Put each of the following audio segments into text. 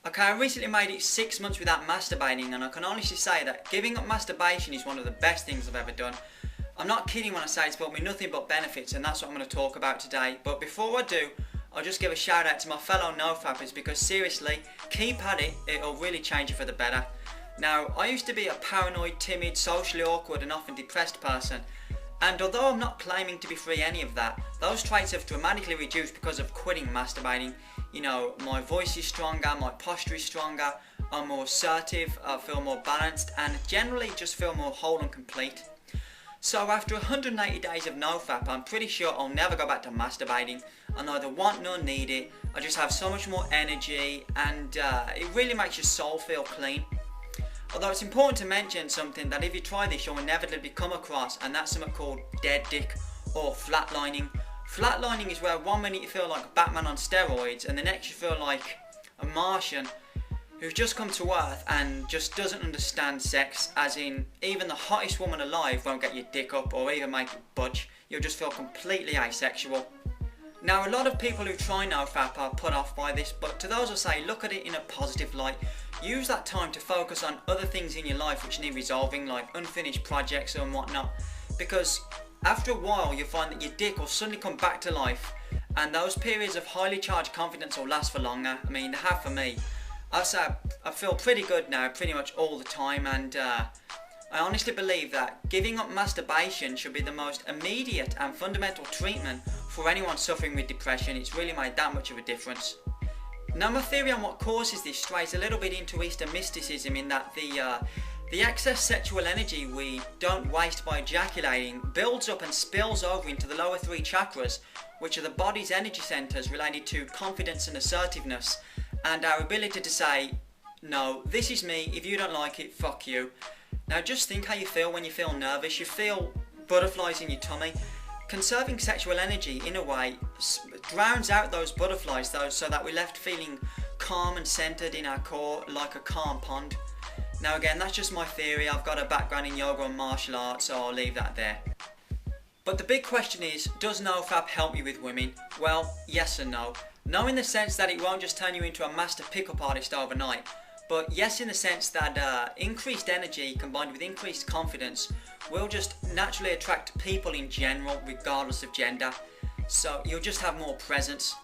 Okay, I recently made it 6 months without masturbating, and I can honestly say that giving up masturbation is one of the best things I've ever done. I'm not kidding when I say it's brought me nothing but benefits, and that's what I'm going to talk about today. But before I do, I'll just give a shout out to my fellow nofappers, because seriously, keep at it, it'll really change you for the better. Now, I used to be a paranoid, timid, socially awkward and often depressed person, and although I'm not claiming to be free any of that, those traits have dramatically reduced because of quitting masturbating. You know, my voice is stronger, my posture is stronger, I'm more assertive, I feel more balanced, and generally just feel more whole and complete. So after 180 days of nofap, I'm pretty sure I'll never go back to masturbating. I neither want nor need it. I just have so much more energy, and it really makes your soul feel clean. Although it's important to mention something that if you try this, you'll inevitably come across, and that's something called dead dick or flatlining. Flatlining is where 1 minute you feel like Batman on steroids, and the next you feel like a Martian who's just come to Earth and just doesn't understand sex, as in even the hottest woman alive won't get your dick up or even make it budge. You'll just feel completely asexual. Now, a lot of people who try nofap are put off by this, but to those who say look at it in a positive light, use that time to focus on other things in your life which need resolving, like unfinished projects and whatnot, because after a while you'll find that your dick will suddenly come back to life, and those periods of highly charged confidence will last for longer. I mean, they have for me. I'll say I feel pretty good now pretty much all the time, and I honestly believe that giving up masturbation should be the most immediate and fundamental treatment for anyone suffering with depression. It's really made that much of a difference. Now, my theory on what causes this strays a little bit into Eastern mysticism, in that the excess sexual energy we don't waste by ejaculating builds up and spills over into the lower three chakras, which are the body's energy centres related to confidence and assertiveness, and our ability to say, no, this is me, if you don't like it, fuck you. Now just think how you feel when you feel nervous. You feel butterflies in your tummy. Conserving sexual energy, in a way, drowns out those butterflies, though, so that we're left feeling calm and centred in our core, like a calm pond. Now again, that's just my theory. I've got a background in yoga and martial arts, so I'll leave that there. But the big question is, does nofap help you with women? Well, yes and no. No in the sense that it won't just turn you into a master pickup artist overnight, but yes in the sense that increased energy combined with increased confidence will just naturally attract people in general, regardless of gender. So you'll just have more presence.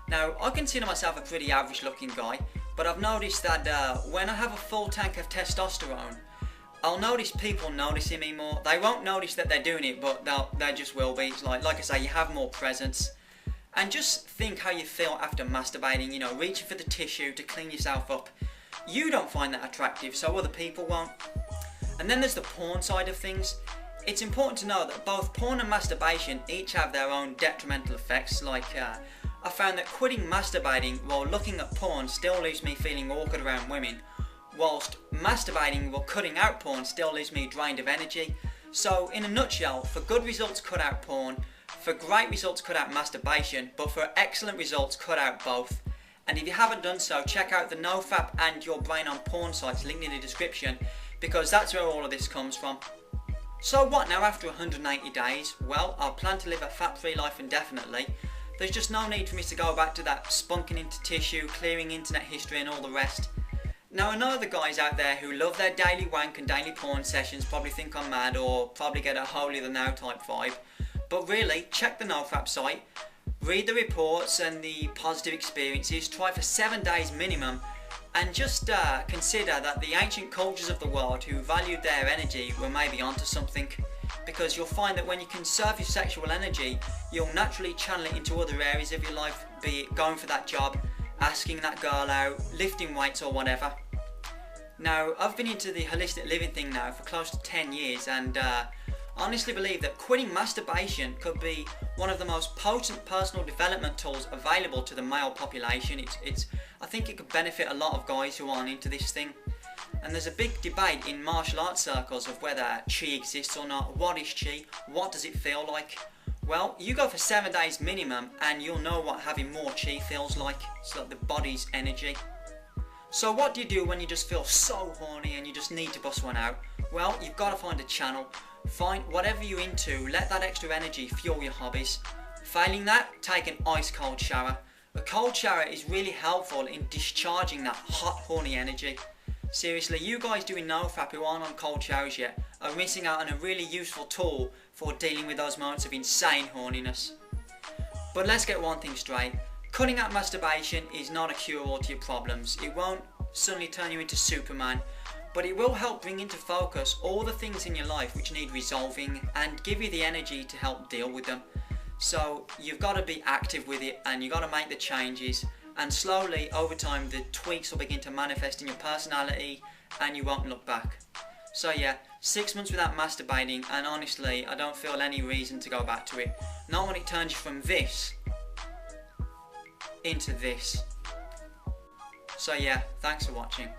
Now, I consider myself a pretty average looking guy, but I've noticed that when I have a full tank of testosterone, I'll notice people noticing me more. They won't notice that they're doing it, but they just will be. It's like I say, you have more presence. And just think how you feel after masturbating, you know, reaching for the tissue to clean yourself up. You don't find that attractive, so other people won't. And then there's the porn side of things. It's important to know that both porn and masturbation each have their own detrimental effects. Like, I found that quitting masturbating while looking at porn still leaves me feeling awkward around women, whilst masturbating while cutting out porn still leaves me drained of energy. So, in a nutshell, for good results, cut out porn. For great results, cut out masturbation, but for excellent results, cut out both. And if you haven't done so, check out the nofap and Your Brain on Porn sites linked in the description, because that's where all of this comes from. So what now after 180 days? Well, I plan to live a fat-free life indefinitely. There's just no need for me to go back to that spunking into tissue, clearing internet history and all the rest. Now, I know the guys out there who love their daily wank and daily porn sessions probably think I'm mad, or probably get a holier than thou type vibe. But really, check the nofap site, read the reports and the positive experiences, try for 7 days minimum, and just consider that the ancient cultures of the world who valued their energy were maybe onto something, because you'll find that when you conserve your sexual energy, you'll naturally channel it into other areas of your life, be it going for that job, asking that girl out, lifting weights or whatever. Now, I've been into the holistic living thing now for close to 10 years, and honestly believe that quitting masturbation could be one of the most potent personal development tools available to the male population. I think it could benefit a lot of guys who aren't into this thing. And there's a big debate in martial arts circles of whether chi exists or not. What is chi? What does it feel like? Well, you go for 7 days minimum and you'll know what having more chi feels like. It's like the body's energy. So what do you do when you just feel so horny and you just need to bust one out? Well, you've got to find a channel. Find whatever you're into, let that extra energy fuel your hobbies. Failing that, take an ice cold shower. A cold shower is really helpful in discharging that hot, horny energy. Seriously, you guys doing NoFap who aren't on cold showers yet are missing out on a really useful tool for dealing with those moments of insane horniness. But let's get one thing straight. Cutting out masturbation is not a cure-all to your problems. It won't suddenly turn you into Superman, but it will help bring into focus all the things in your life which need resolving and give you the energy to help deal with them. So you've got to be active with it, and you've got to make the changes, and slowly over time the tweaks will begin to manifest in your personality and you won't look back. So yeah, 6 months without masturbating, and honestly I don't feel any reason to go back to it. Not when it turns you from this into this. So yeah, thanks for watching.